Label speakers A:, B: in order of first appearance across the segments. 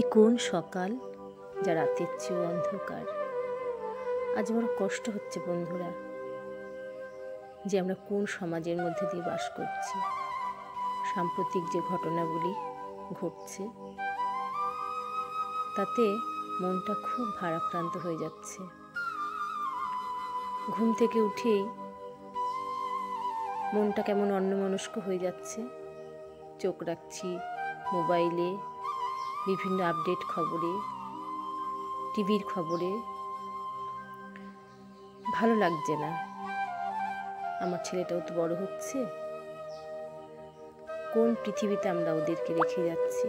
A: এ কোন সকাল যা রাতের চেয়েও অন্ধকার। আজ বড় কষ্ট হচ্ছে বন্ধুরা, যে আমরা কোন সমাজের মধ্যে দিয়ে বাস করছি। সাম্প্রতিক যে ঘটনাগুলি ঘটছে তাতে মনটা খুব ভারাক্রান্ত হয়ে যাচ্ছে। ঘুম থেকে উঠেই মনটা কেমন অন্যমনস্ক হয়ে যাচ্ছে। চোখ রাখছি মোবাইলে, বিভিন্ন আপডেট খবরে, টিভির খবরে। ভালো লাগছে না। আমার ছেলেটাও তো বড় হচ্ছে, কোন পৃথিবীতে আমরা ওদেরকে রেখে যাচ্ছি।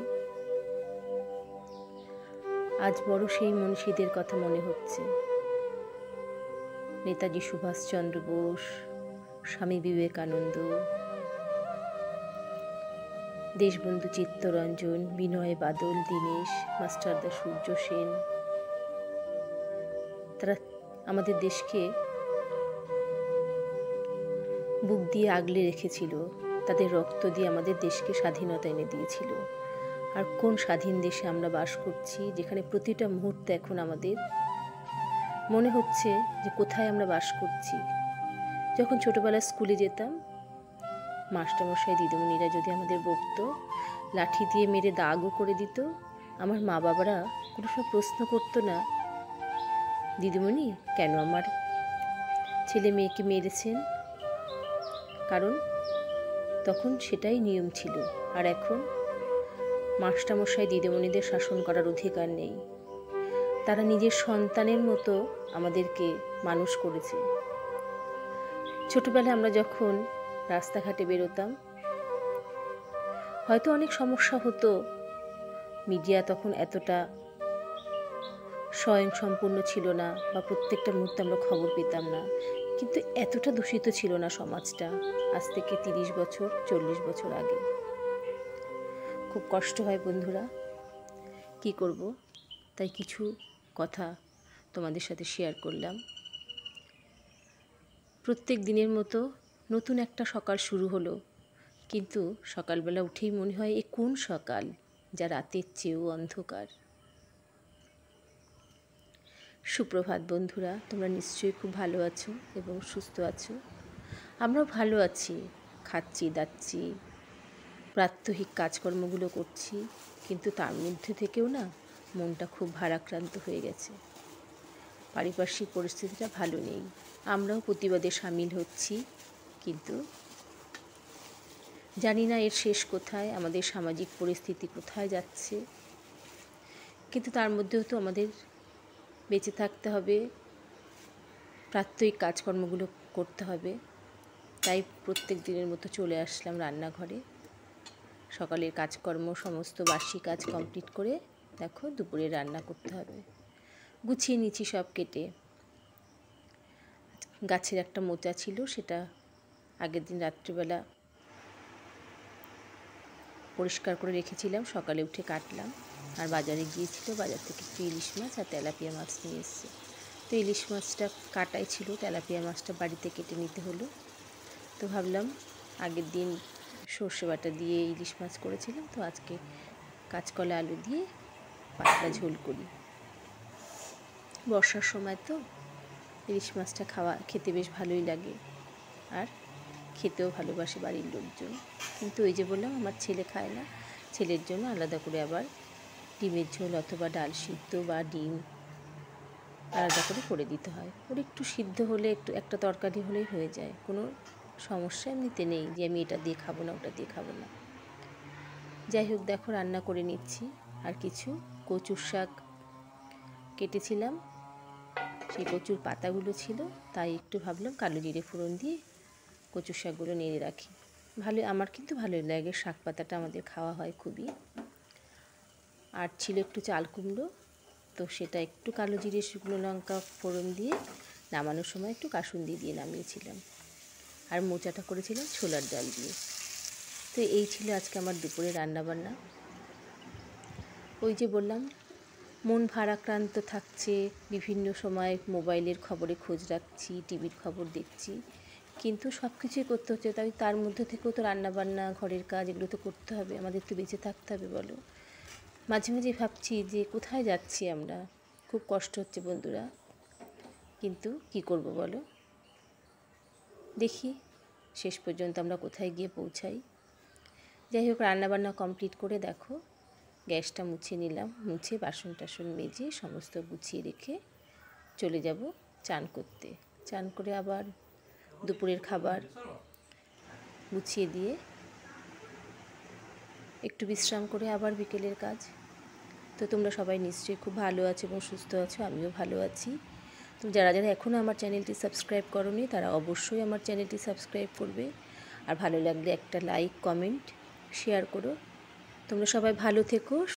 A: আজ বড় সেই মনীষীদের কথা মনে হচ্ছে। নেতাজি সুভাষচন্দ্র বোস, স্বামী বিবেকানন্দ, দেশবন্ধু চিত্তরঞ্জন, বিনয় বাদল দীনেশ, মাস্টারদা সূর্য সেন। তারা আমাদের দেশকে বুক দিয়ে আগলে রেখেছিল, তাদের রক্ত দিয়ে আমাদের দেশকে স্বাধীনতা এনে দিয়েছিল। আর কোন স্বাধীন দেশে আমরা বাস করছি, যেখানে প্রতিটা মুহূর্তে এখন আমাদের মনে হচ্ছে যে কোথায় আমরা বাস করছি। যখন ছোটবেলায় স্কুলে যেতাম, মাস্টারমশাই দিদিমণিরা যদি আমাদের বকতো, লাঠি দিয়ে মেরে দাগও করে দিত, আমার মা বাবারা কোনো সময় প্রশ্ন করতো না, দিদিমণি কেন আমার ছেলে মেয়েকে মেরেছেন, কারণ তখন সেটাই নিয়ম ছিল। আর এখন মাস্টারমশাই দিদিমণিদের শাসন করার অধিকার নেই। তারা নিজের সন্তানের মতো আমাদেরকে মানুষ করেছে। ছোটবেলায় আমরা যখন রাস্তাঘাটে বেরোতাম, হয়তো অনেক সমস্যা হতো, মিডিয়া তখন এতটা স্বয়ংসম্পূর্ণ ছিল না, বা প্রত্যেকটা মুহূর্তে আমরা খবর পেতাম না, কিন্তু এতটা দূষিত ছিল না সমাজটা আজ থেকে 30 বছর 40 বছর আগে। খুব কষ্ট হয় বন্ধুরা, কি করব, তাই কিছু কথা তোমাদের সাথে শেয়ার করলাম। প্রত্যেক দিনের মতো নতুন একটা সকাল শুরু হলো, কিন্তু সকালবেলা উঠেই মনে হয় এ কোন সকাল যা রাতের চেয়েও অন্ধকার। সুপ্রভাত বন্ধুরা, তোমরা নিশ্চয়ই খুব ভালো আছো এবং সুস্থ আছো। আমরাও ভালো আছি, খাচ্ছি দাচ্ছি, প্রাত্যহিক কাজকর্মগুলো করছি, কিন্তু তার মধ্যে থেকেও না মনটা খুব ভারাক্রান্ত হয়ে গেছে। পারিপার্শ্বিক পরিস্থিতিটা ভালো নেই। আমরাও প্রতিবাদে সামিল হচ্ছি, কিন্তু জানি না এর শেষ কোথায়, আমাদের সামাজিক পরিস্থিতি কোথায় যাচ্ছে। কিন্তু তার মধ্যেও তো আমাদের বেঁচে থাকতে হবে, প্রাত্যহিক কাজকর্মগুলো করতে হবে। তাই প্রত্যেক দিনের মতো চলে আসলাম রান্নাঘরে। সকালের কাজকর্ম সমস্ত বাসি কাজ কমপ্লিট করে দেখো দুপুরে রান্না করতে হবে। গুছিয়ে নিচ্ছি সব কেটে। গাছের একটা মোচা ছিল, সেটা আগের দিন রাত্রিবেলা পরিষ্কার করে রেখেছিলাম, সকালে উঠে কাটলাম। আর বাজারে গিয়েছিল, বাজার থেকে একটু ইলিশ মাছ আর তেলাপিয়া মাছ নিয়ে এসেছে। তো ইলিশ মাছটা কাটাই ছিল, তেলাপিয়া মাছটা বাড়িতে কেটে নিতে হলো। তো ভাবলাম আগের দিন সর্ষে বাটা দিয়ে ইলিশ মাছ করেছিলাম, তো আজকে কাঁচকলা আলু দিয়ে পাতলা ঝোল করি। বর্ষার সময় তো ইলিশ মাছটা খেতে বেশ ভালোই লাগে, আর খেতেও ভালোবাসে বাড়ির লোকজন। কিন্তু ওই যে বললাম, আমার ছেলে খায় না, ছেলের জন্য আলাদা করে আবার ডিমের ঝোল অথবা ডাল সিদ্ধ বা ডিম আলাদা করে দিতে হয়। ওর একটু সিদ্ধ হলে, একটু একটা তরকারি হলেই হয়ে যায়, কোনো সমস্যা এমনিতে নেই যে আমি এটা দিয়ে খাবো না ওটা দিয়ে খাবো না। যাই হোক, দেখো রান্না করে নিচ্ছি। আর কিছু কচুর শাক কেটেছিলাম, সেই কচুর পাতাগুলো ছিল, তাই একটু ভাবলাম কালো জিরে ফোড়ন দিয়ে কচুর শাকগুলো নেড়ে রাখি। আমার কিন্তু ভালোই লাগে, শাক পাতাটা আমাদের খাওয়া হয় খুবই। আর ছিল একটু চাল কুমড়ো, তো সেটা একটু কালো জিরে শুকনো লঙ্কা ফোড়ন দিয়ে নামানোর সময় একটু কাসুন্দি দিয়ে নামিয়েছিলাম। আর মোচাটা করেছিলাম ছোলার ডাল দিয়ে। তো এই ছিল আজকে আমার দুপুরে রান্নাবান্না। ওই যে বললাম, মন ভারাক্রান্ত থাকছে, বিভিন্ন সময় মোবাইলের খবরে খোঁজ রাখছি, টিভির খবর দেখছি, কিন্তু সব কিছুই করতে হচ্ছে। তাই তার মধ্যে থেকেও তো রান্নাবান্না, ঘরের কাজ, এগুলো তো করতে হবে, আমাদের তো বেঁচে থাকতে হবে বলো। মাঝে মাঝে ভাবছি যে কোথায় যাচ্ছি আমরা, খুব কষ্ট হচ্ছে বন্ধুরা, কিন্তু কি করব বলো, দেখি শেষ পর্যন্ত আমরা কোথায় গিয়ে পৌঁছাই। যাই হোক, রান্নাবান্না কমপ্লিট করে দেখো গ্যাসটা মুছে নিলাম, মুছে বাসন টাসন মেজে সমস্ত গুছিয়ে রেখে চলে যাব চান করতে। চান করে আবার দুপুরের খাবার গুছিয়ে দিয়ে একটু বিশ্রাম করে আবার বিকেলের কাজ। তো তোমরা সবাই নিশ্চয়ই খুব ভালো আছো এবং সুস্থ আছো, আমিও ভালো আছি। তো যারা যারা এখনও আমার চ্যানেলটি সাবস্ক্রাইব করোনি তারা অবশ্যই আমার চ্যানেলটি সাবস্ক্রাইব করবে, আর ভালো লাগলে একটা লাইক, কমেন্ট, শেয়ার করো। তোমরা সবাই ভালো থেকো।